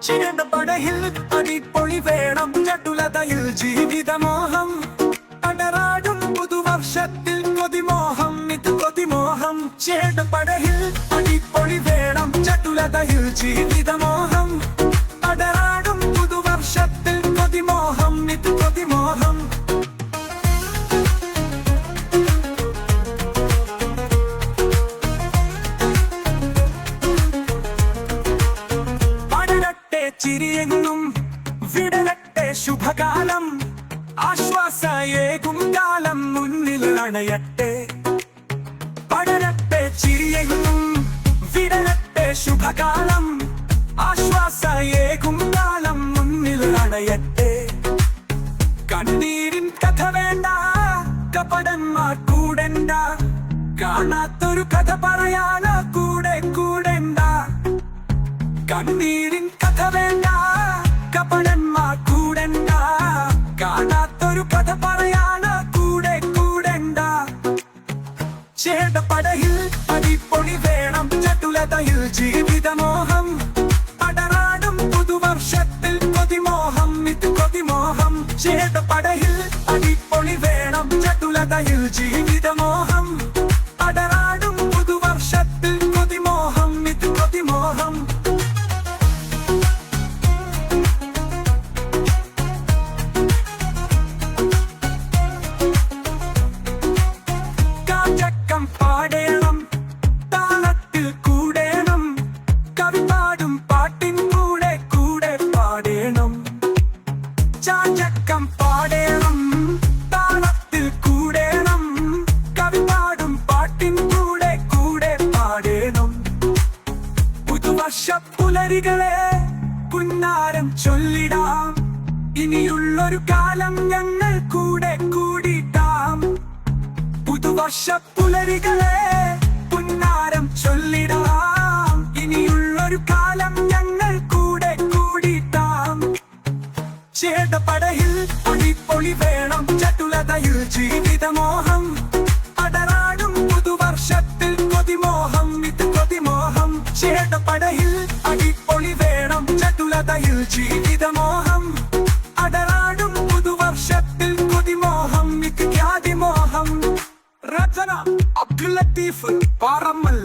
ചേട്ടപ്പടയിൽ അടിപൊളി വേണം ചടുലതയിൽ ജീവിതമോഹം അടരാടും പുതുവർഷത്തിൽ കൊതിമോഹം ഇത് കൊതിമോഹം ചേട്ടപ്പടയിൽ അടിപൊളി വേണം ചടുലതയിൽ ജീവിതമോഹം അടരാടും പുതുവർഷത്തിൽ കൊതിമോഹം ഇത് കൊതിമോഹം ചിരിയെങ്ങും വിടലട്ടെ ശുഭകാലം ആശ്വാസയേകും കാലം മുന്നിൽ അണയട്ടെ പടരട്ടെ ചിരിയെങ്ങും വിടലട്ടെ ശുഭകാലം ആശ്വാസയേകും കാലം മുന്നിൽ അണയട്ടെ കണ്ണീരിൻ കഥ വേണ്ട കപടന്മാർ കൂടണ്ട കാണാത്തൊരു കഥ പറയാനോ കൂടെ കൂടണ്ട കണ്ണീരിൻ കഥ വേണ്ട കപടന്മാർ കൂടണ്ട കാണാത്തൊരു കഥ പറയാനോ കൂടെ കൂടണ്ട ചേട്ടപ്പടയിൽ അടിപൊളി വേണം ചടുലതയിൽ ജീവിതമോഹം അടരാടും പുതുവർഷത്തിൽ കൊതിമോഹം ഇത് കൊതിമോഹം ചേട്ടപ്പടയിൽ അടിപൊളി വേണം ചടുലതയിൽ ജീവിതമോഹം അടരാടും പുതുവർഷത്തിൽ കൊതിമോഹം ഇത് കൊതിമോഹം പാടേണം താളത്തിൽ കൂടേണം കവി പാടും പാട്ടിൻ കൂടെ കൂടെ പാടേണം ചാഞ്ചക്കം പാടേണം താളത്തിൽ കൂടേണം കവി പാടും പാട്ടിൻ കൂടെ കൂടെ പാടേണം പുതുവർഷ പുലരികളെ പുന്നാരം ചൊല്ലിടാം ഇനിയുള്ളൊരു കാലം ഞങ്ങൾ കൂടെ കൂടിയിട്ടാം പുതുവർഷ പുലരികളെ പുന്നാരം ചൊല്ലിടാം ഇനിയുള്ളൊരു കാലം ഞങ്ങൾ കൂടെ കൂടിയിട്ടാം ചേട്ടപ്പടയിൽ അടിപൊളി വേണം ചടുലതയിൽ ജീവിതമോഹം അടരാടും പുതുവർഷത്തിൽ കൊതിമോഹം ഇത് കൊതിമോഹം ചേട്ടപ്പടയിൽ അടിപൊളി വേണം ചടുലതയിൽ ജീവിതമോഹം അടരാടും പുതുവർഷത്തിൽ കൊതിമോഹം ഇത് ഖ്യാതിമോഹം രചന അബ്ദുൽ ലത്തീഫ് പാറമ്മൽ